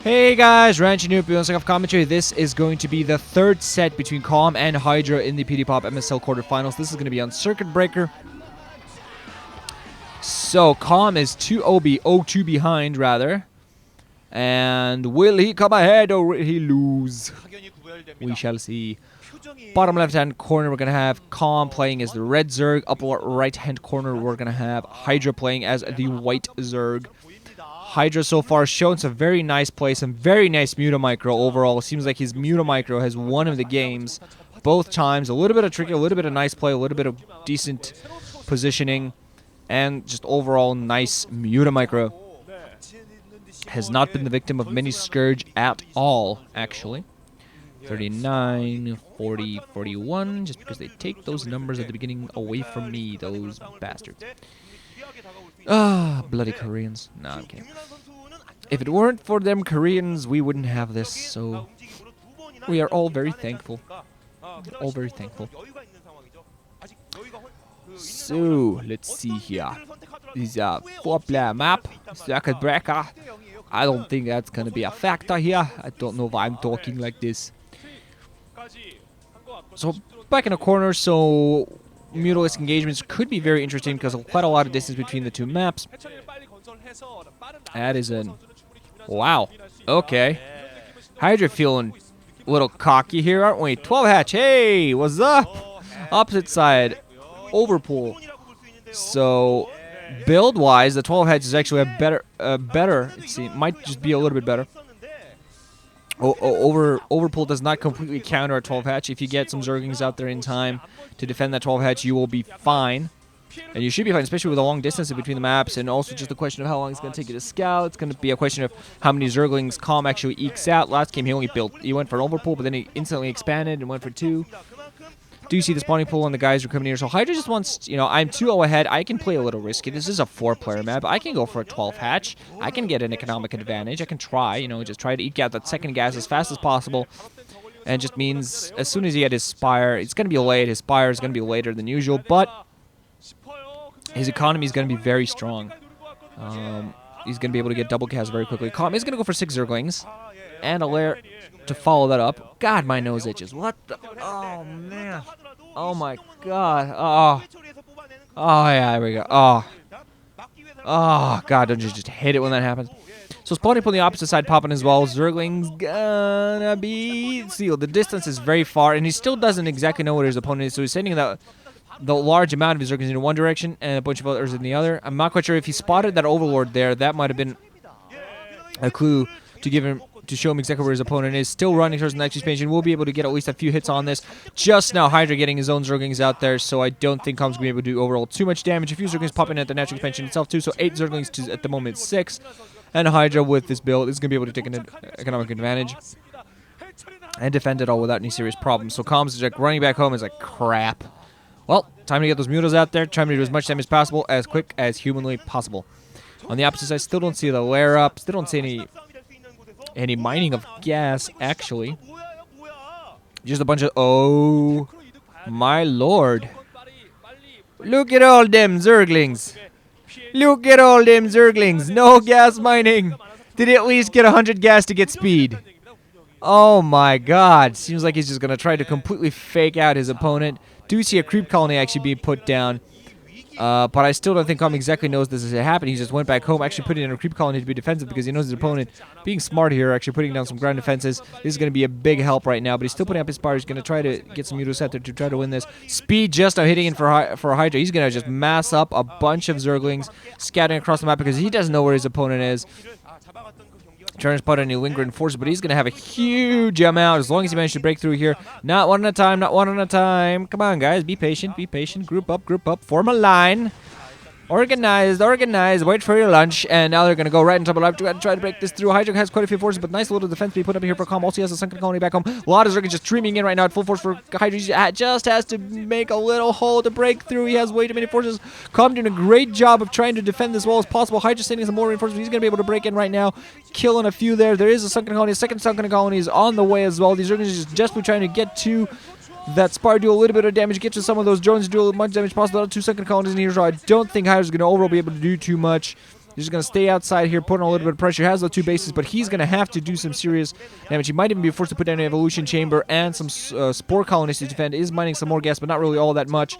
Hey guys, Ranch and Noob, commentary. This is going to be the third set between Calm and Hydra in the PDPOP MSL quarterfinals. This is going to be on Circuit Breaker. So Calm is 2-2 behind, rather. And will he come ahead or will he lose? We shall see. Bottom left-hand corner, we're going to have Calm playing as the red zerg. Upper right-hand corner, we're going to have Hydra playing as the white zerg. Hydra so far shown some very nice play, some very nice Mutamicro overall. It seems like his Mutamicro has won of the games both times. A little bit of tricky, a little bit of nice play, a little bit of decent positioning, and just overall nice Mutamicro. Has not been the victim of many Scourge at all, actually. 39, 40, 41, just because they take those numbers at the beginning away from me, those bastards. Ah, bloody Koreans. Nah, I'm kidding. If it weren't for them Koreans, we wouldn't have this, so we are all very thankful. All very thankful. So, let's see here. This is a 4-player map, Circuit Breaker. I don't think that's gonna be a factor here. I don't know why I'm talking like this. So, back in the corner, so Mutalisk engagements could be very interesting because of quite a lot of distance between the two maps. That is an... Wow. Okay. Hydra feeling a little cocky here, aren't we? 12 hatch. Hey, what's up? Opposite side. Overpool. So, build-wise, the 12 hatch is actually a better. Let's see, it might just be a little bit better. Overpool does not completely counter a 12 hatch. If you get some zerglings out there in time to defend that 12 hatch, you will be fine. And you should be fine, especially with a long distance between the maps, and also just a question of how long it's going to take you to scout. It's going to be a question of how many zerglings Calm actually ekes out. Last game he went for an overpool, but then he instantly expanded and went for 2. Do you see the spawning pool and the guys are coming here? So Hydra just wants, I'm 2-0 ahead. I can play a little risky. This is a 4-player map. I can go for a 12 hatch. I can get an economic advantage. I can try, just try to eke out that second gas as fast as possible. And it just means as soon as he had his Spire, it's going to be late. His Spire is going to be later than usual, but his economy is going to be very strong. He's going to be able to get double cast very quickly. Calm is going to go for 6 zerglings and a lair to follow that up. God, my nose itches. What the? Oh, man. Oh, my God. Oh, yeah, there we go. Oh, God, don't you just hate it when that happens. So spawning on the opposite side popping as well. Zergling's gonna be sealed. The distance is very far, and he still doesn't exactly know what his opponent is, so he's sending the large amount of his zerglings in one direction and a bunch of others in the other. I'm not quite sure if he spotted that overlord there. That might have been a clue to give him, to show him exactly where his opponent is. Still running towards the next expansion. We'll be able to get at least a few hits on this. Just now, Hydra getting his own zerglings out there, so I don't think Calm's going to be able to do overall too much damage. A few zerglings popping at the natural expansion itself, too, so 8 zerglings to, at the moment, 6. And Hydra, with this build, is going to be able to take an economic advantage and defend it all without any serious problems. So Calm's like running back home is like, crap. Well, time to get those mutas out there. Trying to do as much damage as possible, as quick as humanly possible. On the opposite side, still don't see the lair up. Still don't see any mining of gas, actually. Just a bunch of... Oh, my lord. Look at all them zerglings. Look at all them zerglings. No gas mining. Did he at least get 100 gas to get speed? Oh, my God. Seems like he's just going to try to completely fake out his opponent. Do see a creep colony actually being put down. But I still don't think Calm exactly knows this is happening. He just went back home, actually putting in a creep colony to be defensive because he knows his opponent being smart here, actually putting down some ground defenses. This is going to be a big help right now, but he's still putting up his Spire. He's going to try to get some mutos out there to try to win this. Speed just now hitting in for Hydra. He's going to just mass up a bunch of zerglings, scattering across the map because he doesn't know where his opponent is. Trying to spot any lingering forces, but he's going to have a huge amount as long as he manages to break through here. Not one at a time, not one at a time. Come on, guys. Be patient, be patient. Group up, form a line. Organized, wait for your lunch, and now they're going to go right into the left to try to break this through. Hydra has quite a few forces, but nice little defense being put up here for Calm. Also, he has a sunken colony back home. A lot of zerglings just streaming in right now at full force for Hydra. He just has to make a little hole to break through. He has way too many forces. Calm doing a great job of trying to defend as well as possible. Hydra sending some more reinforcements. He's going to be able to break in right now, killing a few there. There is a sunken colony. A second sunken colony is on the way as well. These zerglings are just desperately trying to get to that Spire, do a little bit of damage, get to some of those drones, do as much damage possible. 2 second colonies in here, so I don't think Hydra's going to overall be able to do too much. He's just going to stay outside here, putting a little bit of pressure. He has the 2 bases, but he's going to have to do some serious damage. He might even be forced to put down an evolution chamber and some spore colonies to defend. Is mining some more gas, but not really all that much.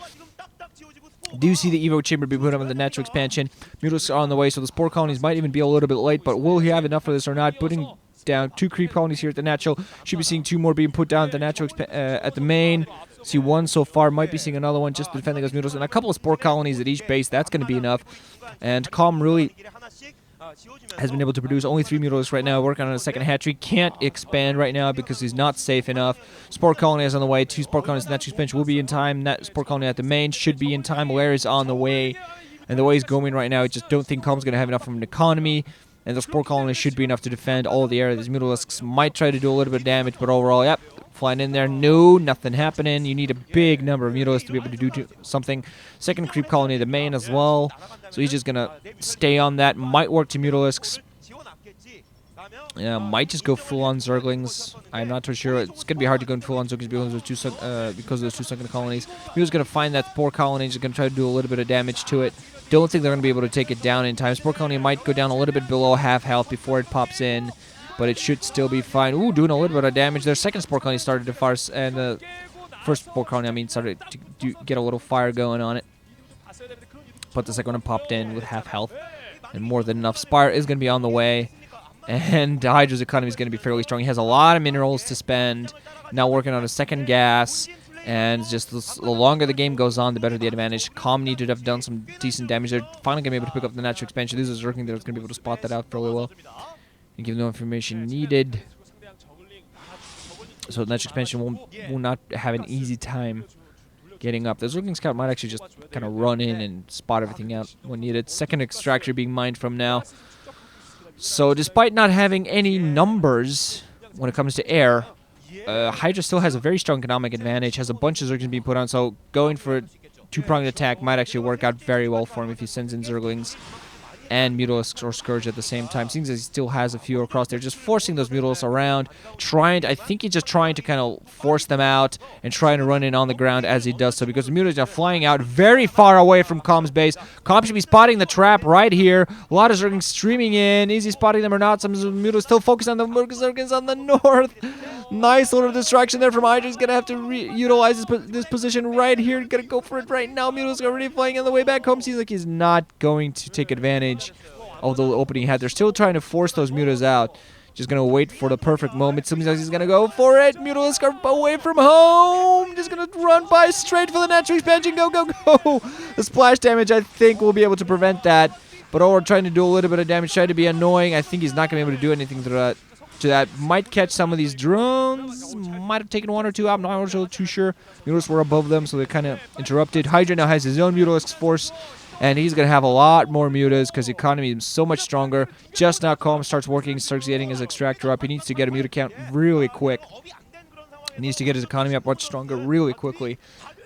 Do see the Evo chamber be put up in the natural expansion. Mutalisks are on the way, so the spore colonies might even be a little bit late, but will he have enough for this or not? Putting down 2 creep colonies here at the natural. Should be seeing 2 more being put down at the natural at the main. See 1 so far. Might be seeing another one just to defend against Mutalisks. And a couple of spore colonies at each base. That's going to be enough. And Calm really has been able to produce only 3 Mutalisks right now. Working on a second hatchery. Can't expand right now because he's not safe enough. Spore colony is on the way. 2 spore colonies in the natural expansion will be in time. That spore colony at the main should be in time. Lair is on the way. And the way he's going right now, I just don't think Calm's going to have enough from an economy. And the spore colony should be enough to defend all of the area. These Mutalisks might try to do a little bit of damage, but overall, yep, flying in there. No, nothing happening. You need a big number of Mutalisks to be able to do something. Second creep colony at the main as well. So he's just going to stay on that. Might work to Mutalisks. Yeah, might just go full-on Zerglings. I'm not too sure. It's going to be hard to go in full-on Zerglings because of those 2 sunken colonies. Mutalisks going to find that spore colony. He's going to try to do a little bit of damage to it. Don't think they're going to be able to take it down in time. Spore colony might go down a little bit below half health before it pops in, but it should still be fine. Ooh, doing a little bit of damage. Their second spore colony started to fire, and the first spore colony, I mean, started to get a little fire going on it. But the second one popped in with half health, and more than enough. Spire is going to be on the way, and Hydra's economy is going to be fairly strong. He has a lot of minerals to spend. Now working on a second gas. And just the longer the game goes on, the better the advantage. Calm needed to have done some decent damage. They're finally going to be able to pick up the natural expansion. This is Zergling that's going to be able to spot that out fairly well and give no information needed. So the natural expansion will not have an easy time getting up. The Zergling scout might actually just kind of run in and spot everything out when needed. Second extractor being mined from now. So despite not having any numbers when it comes to air, Hydra still has a very strong economic advantage, has a bunch of Zerglings being put on, so going for a 2-pronged attack might actually work out very well for him if he sends in Zerglings and Mutalisks or Scourge at the same time. Seems as he still has a few across there, just forcing those Mutalisks around, I think he's just trying to kind of force them out and trying to run in on the ground as he does so, because the Mutalisks are flying out very far away from Calm's base. Calm should be spotting the trap right here. A lot of Zerglings streaming in. Is he spotting them or not? Some Mutalisks still focused on the Zerglings on the north. Nice little distraction there from Hydra. He's going to have to utilize this position right here. Going to go for it right now. Mutalisks are already flying on the way back home. Seems like he's not going to take advantage of the opening he had. They're still trying to force those Mutas out. Just going to wait for the perfect moment. Seems like he's going to go for it. Mutalisk are away from home. Just going to run by straight for the natural expansion. Go, go, go. The splash damage, I think, will be able to prevent that. But we're trying to do a little bit of damage. Try to be annoying. I think he's not going to be able to do anything to that. Might catch some of these drones. Might have taken 1 or 2 out. I'm not really too sure. Mutalisks were above them, so they kind of interrupted. Hydra now has his own Mutalisk force. And he's going to have a lot more mutas because the economy is so much stronger. Just now, Calm starts working, starts getting his extractor up. He needs to get a muta count really quick. He needs to get his economy up much stronger really quickly.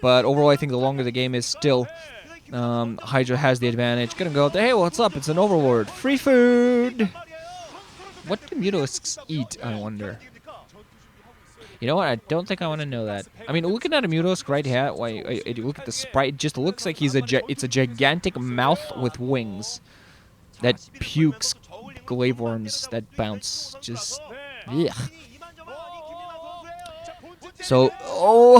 But overall, I think the longer the game is still, Hydra has the advantage. Going to go, hey, what's up? It's an overlord. Free food! What do Mutalisks eat, I wonder? You know what? I don't think I want to know that. I mean, looking at a Mutalisk right here, look at the sprite. It just looks like it's a gigantic mouth with wings that pukes glaive worms that bounce. Just, ugh. So,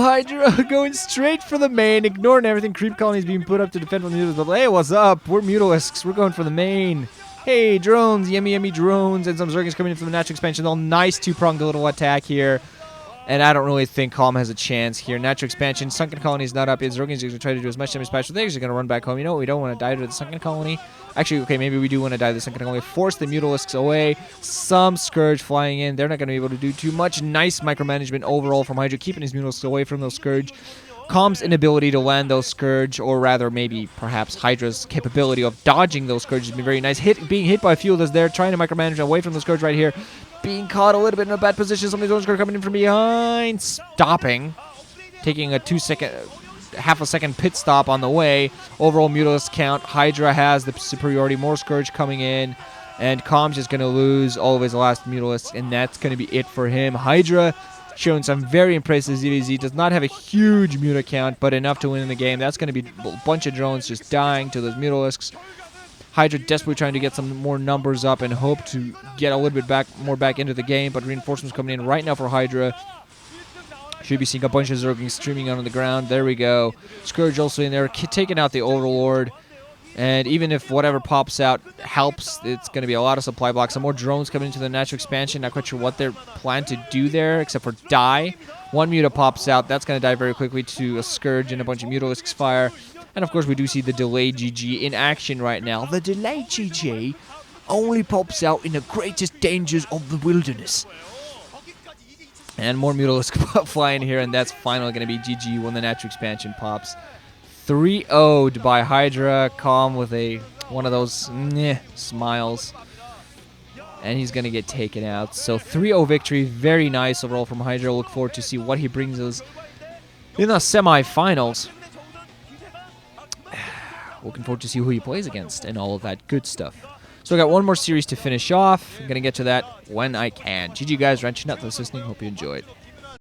Hydra going straight for the main, ignoring everything. Creep colonies being put up to defend from the Mutalisks. Hey, what's up? We're Mutalisks. We're going for the main. Hey, drones, yummy, yummy drones, and some Zerglings coming in from the natural expansion. All nice 2-pronged little attack here. And I don't really think Calm has a chance here. Natural expansion, sunken colony is not up yet. Zerglings are going to try to do as much damage as possible. They're going to run back home. You know what? We don't want to die to the sunken colony. Actually, okay, maybe we do want to die to the sunken colony. Force the Mutalisks away. Some Scourge flying in. They're not going to be able to do too much. Nice micromanagement overall from Hydra, keeping his Mutalisks away from those Scourge. Calm's inability to land those Scourge, or rather maybe perhaps Hydra's capability of dodging those Scourge has been very nice. Being hit by a few of those there, trying to micromanage away from the Scourge right here. Being caught a little bit in a bad position. Some of these ones are coming in from behind. Stopping. Taking a half a second pit stop on the way. Overall Mutalisk count. Hydra has the superiority. More Scourge coming in. And Calm's just going to lose all of his last Mutalisks. And that's going to be it for him. Hydra showing some very impressive ZVZ. Does not have a huge muta count, but enough to win in the game. That's going to be a bunch of drones just dying to those Mutalisks. Hydra desperately trying to get some more numbers up and hope to get a little bit more back into the game, but reinforcements coming in right now for Hydra. Should be seeing a bunch of zerglings streaming on the ground. There we go. Scourge also in there, taking out the Overlord. And even if whatever pops out helps, it's going to be a lot of supply blocks. Some more drones coming into the natural expansion. Not quite sure what they're planning to do there, except for die. One Muta pops out. That's going to die very quickly to a Scourge and a bunch of Mutalisks fire. And of course, we do see the delayed GG in action right now. The delayed GG only pops out in the greatest dangers of the wilderness. And more Mutalisk flying here, and that's finally going to be GG when the natural expansion pops. 3-0'd by Hydra, calm with one of those smiles. And he's going to get taken out. So 3-0 victory, very nice overall from Hydra. Look forward to see what he brings us in the semifinals. Looking forward to see who he plays against and all of that good stuff. So I got one more series to finish off. I'm going to get to that when I can. GG guys, wrenching up, listening. Hope you enjoyed.